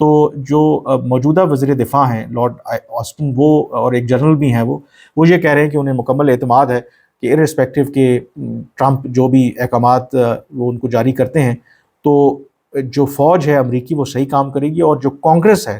تو جو موجودہ وزیر دفاع ہیں لارڈ آسٹن، وہ اور ایک جنرل بھی ہیں، وہ یہ کہہ رہے ہیں کہ انہیں مکمل اعتماد ہے کہ ارسپیکٹو کہ ٹرمپ جو بھی احکامات وہ ان کو جاری کرتے ہیں، تو جو فوج ہے امریکی وہ صحیح کام کرے گی، اور جو کانگریس ہے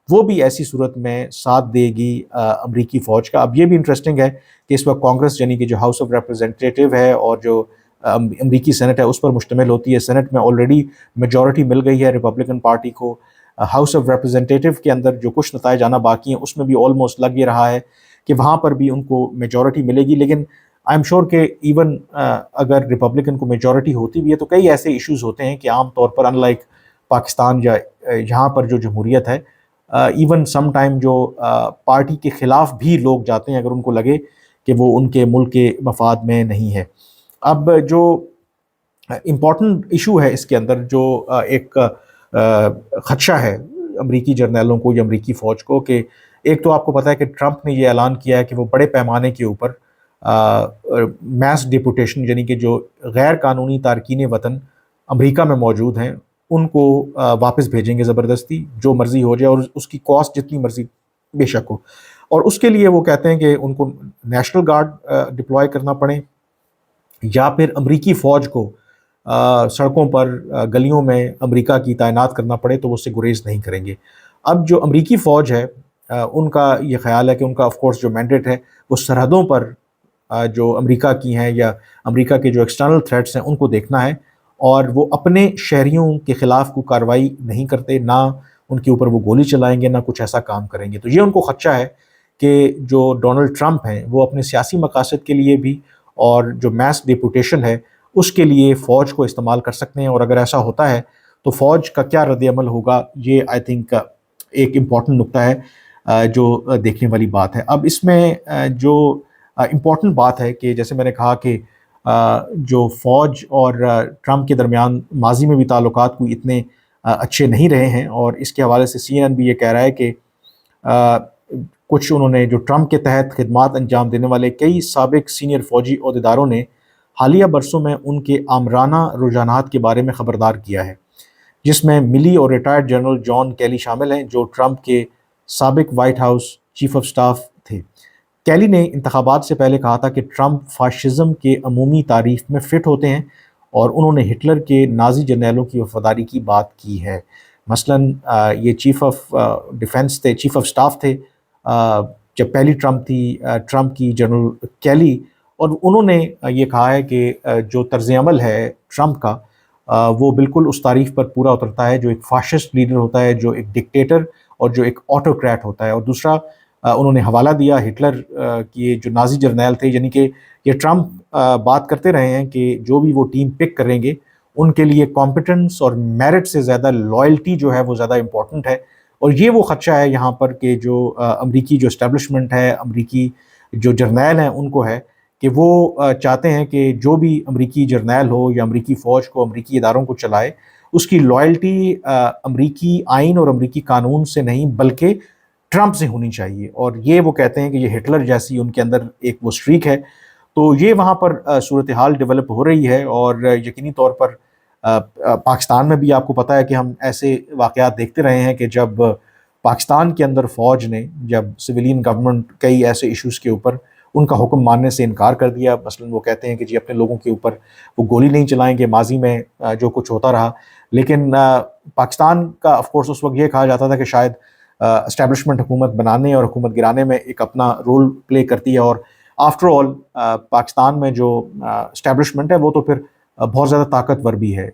وہ بھی ایسی صورت میں ساتھ دے گی امریکی فوج کا۔ اب یہ بھی انٹرسٹنگ ہے کہ اس وقت کانگریس یعنی کہ جو ہاؤس آف ریپرزینٹیٹیو ہے اور جو امریکی سینٹ ہے اس پر مشتمل ہوتی ہے۔ سینٹ میں آلریڈی میجورٹی مل گئی ہے ریپبلکن پارٹی کو۔ ہاؤس آف ریپرزینٹیٹیو کے اندر جو کچھ نتائج آنا باقی ہیں اس میں بھی آلموسٹ لگ یہ رہا ہے کہ وہاں پر بھی ان کو میجورٹی ملے گی، لیکن آئی ایم شیور کہ ایون اگر ریپبلکن کو میجورٹی ہوتی بھی ہے تو کئی ایسے ایشوز ہوتے ہیں کہ عام طور پر ان لائک پاکستان یا یہاں پر جو جمہوریت ہے، ایون سم ٹائم جو پارٹی کے خلاف بھی لوگ جاتے ہیں اگر ان کو لگے کہ وہ ان کے ملک کے مفاد میں نہیں ہے۔ اب جو امپورٹنٹ ایشو ہے اس کے اندر، جو ایک خدشہ ہے امریکی جرنیلوں کو یا امریکی فوج کو، کہ ایک تو آپ کو پتہ ہے کہ ٹرمپ نے یہ اعلان کیا ہے کہ وہ بڑے پیمانے کے اوپر میس ڈیپوٹیشن یعنی کہ جو غیر قانونی تارکین وطن امریکہ میں موجود ہیں ان کو واپس بھیجیں گے زبردستی، جو مرضی ہو جائے، اور اس کی کاسٹ جتنی مرضی بے شک ہو، اور اس کے لیے وہ کہتے ہیں کہ ان کو نیشنل گارڈ ڈپلوائے کرنا پڑے یا پھر امریکی فوج کو سڑکوں پر گلیوں میں امریکہ کی تعینات کرنا پڑے تو وہ اس سے گریز نہیں کریں گے۔ اب جو امریکی فوج ہے ان کا یہ خیال ہے کہ ان کا آف کورس جو مینڈیٹ ہے وہ سرحدوں پر جو امریکہ کی ہیں یا امریکہ کے جو ایکسٹرنل تھریٹس ہیں ان کو دیکھنا ہے، اور وہ اپنے شہریوں کے خلاف کوئی کارروائی نہیں کرتے، نہ ان کے اوپر وہ گولی چلائیں گے، نہ کچھ ایسا کام کریں گے۔ تو یہ ان کو خدشہ ہے کہ جو ڈونلڈ ٹرمپ ہیں وہ اپنے سیاسی مقاصد کے لیے بھی اور جو میس ڈیپوٹیشن ہے اس کے لیے فوج کو استعمال کر سکتے ہیں، اور اگر ایسا ہوتا ہے تو فوج کا کیا رد عمل ہوگا، یہ آئی تھنک ایک امپورٹنٹ نقطہ ہے جو دیکھنے والی بات ہے۔ اب اس میں جو امپورٹنٹ بات ہے کہ جیسے میں نے کہا کہ جو فوج اور ٹرمپ کے درمیان ماضی میں بھی تعلقات کوئی اتنے اچھے نہیں رہے ہیں، اور اس کے حوالے سے CNN بھی یہ کہہ رہا ہے کہ کچھ انہوں نے جو ٹرمپ کے تحت خدمات انجام دینے والے کئی سابق سینئر فوجی عہدیداروں نے حالیہ برسوں میں ان کے آمرانہ رجحانات کے بارے میں خبردار کیا ہے، جس میں ملی اور ریٹائرڈ جنرل جان کیلی شامل ہیں جو ٹرمپ کے سابق white house chief of staff تھے۔ کیلی نے انتخابات سے پہلے کہا تھا کہ ٹرمپ فاشزم کے عمومی تعریف میں فٹ ہوتے ہیں، اور انہوں نے ہٹلر کے نازی جرنیلوں کی وفاداری کی بات کی ہے۔ مثلاً یہ چیف آف ڈیفنس تھے، چیف آف سٹاف تھے جب پہلی ٹرمپ تھی، ٹرمپ کی جنرل کیلی، اور انہوں نے یہ کہا ہے کہ جو طرز عمل ہے ٹرمپ کا وہ بالکل اس تعریف پر پورا اترتا ہے جو ایک فاشسٹ لیڈر ہوتا ہے، جو ایک ڈکٹیٹر اور جو ایک آٹوکریٹ ہوتا ہے۔ اور دوسرا انہوں نے حوالہ دیا ہٹلر کی جو نازی جرنیل تھے، یعنی کہ یہ ٹرمپ بات کرتے رہے ہیں کہ جو بھی وہ ٹیم پک کریں گے ان کے لیے کمپیٹنس اور میرٹ سے زیادہ لائلٹی جو ہے وہ زیادہ امپورٹنٹ ہے، اور یہ وہ خدشہ ہے یہاں پر کہ جو امریکی جو اسٹیبلشمنٹ ہے، امریکی جو جرنیل ہیں ان کو ہے کہ وہ چاہتے ہیں کہ جو بھی امریکی جرنیل ہو یا امریکی فوج کو، امریکی اداروں کو چلائے، اس کی لائلٹی امریکی آئین اور امریکی قانون سے نہیں بلکہ ٹرمپ سے ہونی چاہیے، اور یہ وہ کہتے ہیں کہ یہ ہٹلر جیسی ان کے اندر ایک وہ سٹریک ہے۔ تو یہ وہاں پر صورتحال ڈیولپ ہو رہی ہے، اور یقینی طور پر پاکستان میں بھی آپ کو پتہ ہے کہ ہم ایسے واقعات دیکھتے رہے ہیں کہ جب پاکستان کے اندر فوج نے جب سویلین گورنمنٹ کئی ایسے ایشوز کے اوپر ان کا حکم ماننے سے انکار کر دیا، مثلا وہ کہتے ہیں کہ جی اپنے لوگوں کے اوپر وہ گولی نہیں چلائیں گے، ماضی میں جو کچھ ہوتا رہا، لیکن پاکستان کا آف کورس اس وقت یہ کہا جاتا تھا کہ شاید اسٹیبلشمنٹ حکومت بنانے اور حکومت گرانے میں ایک اپنا رول پلے کرتی ہے، اور آفٹر آل پاکستان میں جو اسٹیبلشمنٹ ہے وہ تو پھر بہت زیادہ طاقتور بھی ہے۔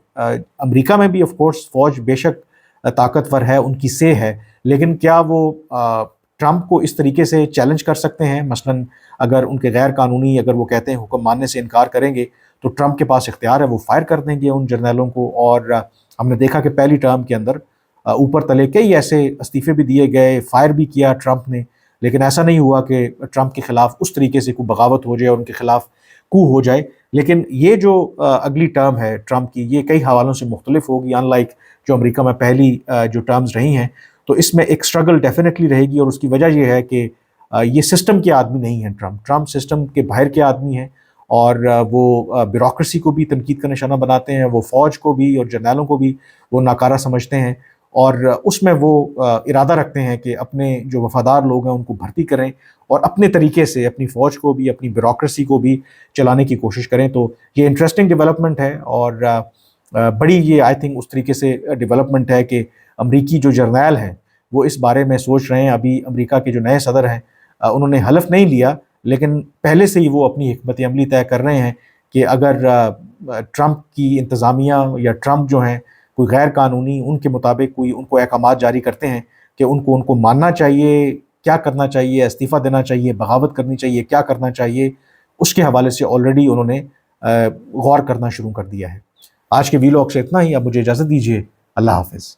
امریکہ میں بھی آف کورس فوج بے شک طاقتور ہے، ان کی سے ہے، لیکن کیا وہ ٹرمپ کو اس طریقے سے چیلنج کر سکتے ہیں؟ مثلاً اگر ان کے غیر قانونی اگر وہ کہتے ہیں حکم ماننے سے انکار کریں گے تو ٹرمپ کے پاس اختیار ہے، وہ فائر کر دیں گے ان جرنیلوں کو، اور ہم نے دیکھا کہ پہلی ٹرم کے اندر اوپر تلے کئی ایسے استعفے بھی دیے گئے، فائر بھی کیا ٹرمپ نے، لیکن ایسا نہیں ہوا کہ ٹرمپ کے خلاف اس طریقے سے کوئی بغاوت ہو جائے اور ان کے خلاف کو ہو جائے۔ لیکن یہ جو اگلی ٹرم ہے ٹرمپ کی، یہ کئی حوالوں سے مختلف ہوگی، ان لائک جو امریکہ میں پہلی جو ٹرمز رہی ہیں، تو اس میں ایک سٹرگل ڈیفینیٹلی رہے گی، اور اس کی وجہ یہ ہے کہ یہ سسٹم کے آدمی نہیں ہیں ٹرمپ سسٹم کے باہر کے آدمی ہیں، اور وہ بیوروکریسی کو بھی تنقید کا نشانہ بناتے ہیں، وہ فوج کو بھی اور جرنیلوں کو بھی وہ ناکارہ سمجھتے ہیں، اور اس میں وہ ارادہ رکھتے ہیں کہ اپنے جو وفادار لوگ ہیں ان کو بھرتی کریں اور اپنے طریقے سے اپنی فوج کو بھی اپنی بیوروکریسی کو بھی چلانے کی کوشش کریں. تو یہ انٹرسٹنگ ڈیولپمنٹ ہے اور بڑی یہ آئی تھنک اس طریقے سے ڈیولپمنٹ ہے کہ امریکی جو جرنیل ہیں وہ اس بارے میں سوچ رہے ہیں. ابھی امریکہ کے جو نئے صدر ہیں انہوں نے حلف نہیں لیا لیکن پہلے سے ہی وہ اپنی حکمت عملی طے کر رہے ہیں کہ اگر ٹرمپ کی انتظامیہ یا ٹرمپ جو ہیں کوئی غیر قانونی ان کے مطابق کوئی ان کو احکامات جاری کرتے ہیں کہ ان کو ماننا چاہیے، کیا کرنا چاہیے، استعفیٰ دینا چاہیے، بغاوت کرنی چاہیے، کیا کرنا چاہیے، اس کے حوالے سے آلریڈی انہوں نے غور کرنا شروع کر دیا ہے. آج کے ویلاگ سے اتنا ہی. اب مجھے اجازت دیجیے. اللہ حافظ.